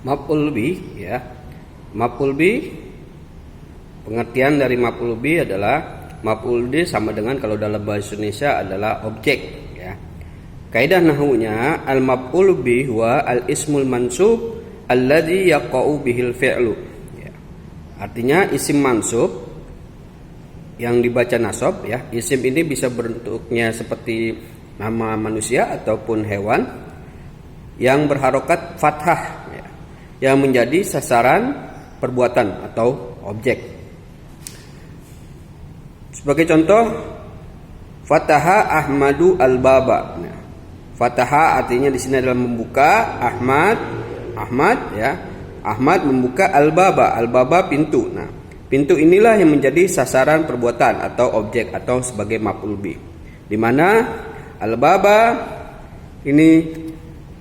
Maf'ul bih ya. Maf'ul bih, pengertian dari maf'ul bih adalah maf'ul bih sama dengan kalau dalam bahasa Indonesia adalah objek ya. Kaidah nahwunya al maf'ul bih wa al ismul mansub alladzi yaqa'u bihil fi'lu ya. Artinya isim mansub yang dibaca nasab ya. Isim ini bisa bentuknya seperti nama manusia ataupun hewan yang berharokat fathah ya, yang menjadi sasaran perbuatan atau objek. Sebagai contoh, fataha Ahmadu al-baba. Nah, fataha artinya di sini adalah membuka. Ahmad ya. Ahmad membuka al-baba. Al-baba pintu. Nah, pintu inilah yang menjadi sasaran perbuatan atau objek atau sebagai maf'ul bih. Di mana al-baba ini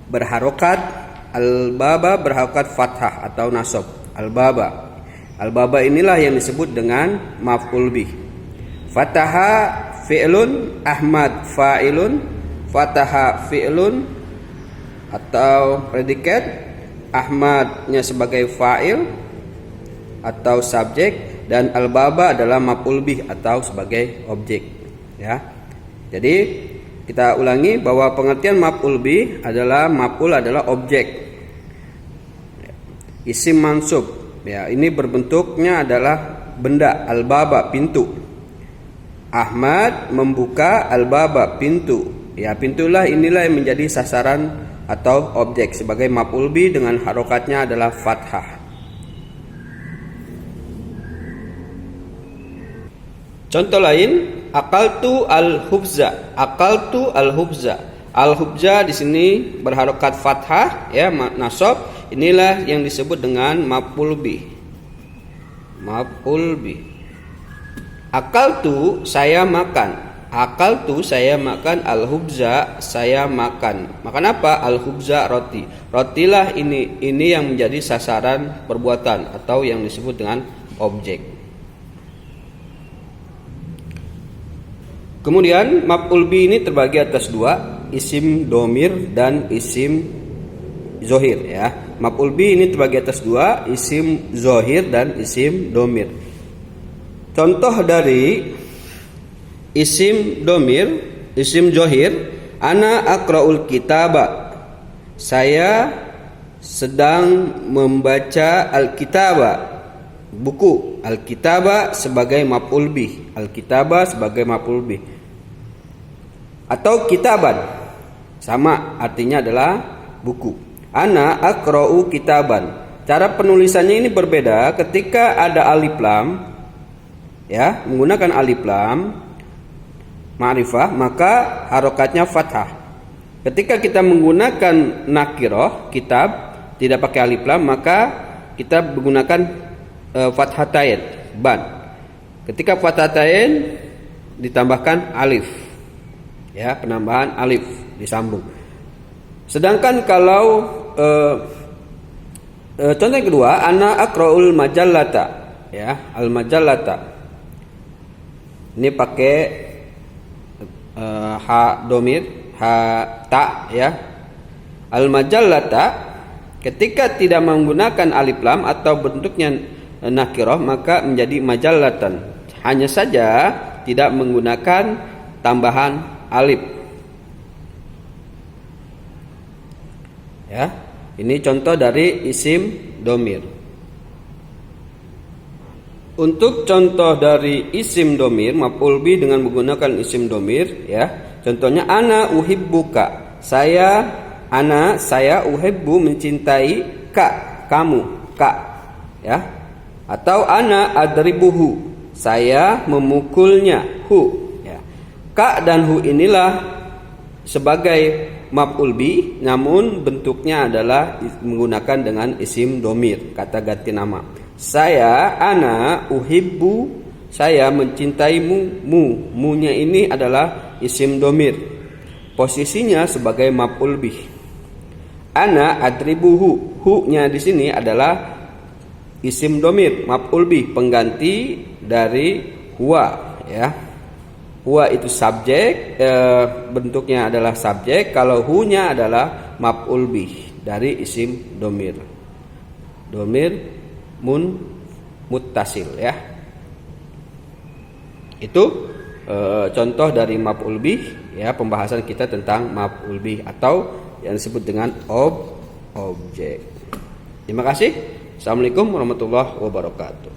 berharokat, al-baba berharokat fathah atau nasab. Al-baba. Al-baba inilah yang disebut dengan maf'ul bih. Fataha fi'lun, Ahmad fa'ilun. Fataha fi'lun atau predikat, Ahmadnya sebagai fa'il atau subjek, dan al-baba adalah maf'ul bih atau sebagai objek ya. Jadi kita ulangi bahwa pengertian maf'ul bih adalah maf'ul adalah objek, isim mansub ya, ini berbentuknya adalah benda, al-baba pintu. Ahmad membuka al-baba pintu ya, pintulah inilah yang menjadi sasaran atau objek sebagai maf'ul bih dengan harokatnya adalah fathah. Contoh lain, akaltu al-hubza. Akaltu al-hubza. Al-hubza di sini berharokat fathah ya, nasab. Inilah yang disebut dengan maf'ul bih. Maf'ul bih. Akaltu saya makan. Akaltu saya makan, al-hubza saya makan. Makan apa? Al-hubza roti. Rotilah ini yang menjadi sasaran perbuatan atau yang disebut dengan objek. Kemudian maf'ul bih ini terbagi atas dua, isim domir dan isim zohir ya. Maf'ul bih ini terbagi atas dua, isim zohir dan isim domir. Contoh dari isim domir, isim zohir, ana aqra'ul kitaba. Saya sedang membaca al-kitaba, buku. Al-kitaba sebagai maf'ul bih, al-kitaba sebagai maf'ul bih. Atau kitaban, sama artinya adalah buku. Ana aqra'u kitaban. Cara penulisannya ini berbeda. Ketika ada alif lam ya, menggunakan alif lam ma'rifah, maka harokatnya fathah. Ketika kita menggunakan nakirah, kitab, tidak pakai alif lam, maka kita menggunakan fathatain, ban. Ketika fathatain ditambahkan alif ya, penambahan alif disambung. Sedangkan kalau contoh yang kedua, ana aqra'ul majallata ya, al majallata ini pakai ha domir, ha ta ya. Al majallata ketika tidak menggunakan alif lam atau bentuknya nakirah maka menjadi majallatan. Hanya saja tidak menggunakan tambahan alif ya. Ini contoh dari isim domir. Untuk contoh dari isim domir maf'ul bih dengan menggunakan isim domir ya, contohnya ana uhibbuka. Saya uhibbu mencintai kamu ya. Atau ana adribuhu, saya memukulnya ya. Ka dan hu inilah sebagai maf'ul bih, namun bentuknya adalah menggunakan dengan isim domir, kata ganti nama. Saya ana uhibbu, saya mencintaimu. Mu-nya ini adalah isim domir, posisinya sebagai maf'ul bih. Ana adribuhu, hu-nya di sini adalah isim domir, maf'ul bih, pengganti dari huwa ya. Huwa itu subjek, bentuknya adalah subjek. Kalau hu-nya adalah maf'ul bih dari isim domir. domir muttasil ya. Itu contoh dari maf'ul bih ya, pembahasan kita tentang maf'ul bih atau yang disebut dengan objek. Terima kasih. Assalamualaikum warahmatullahi wabarakatuh.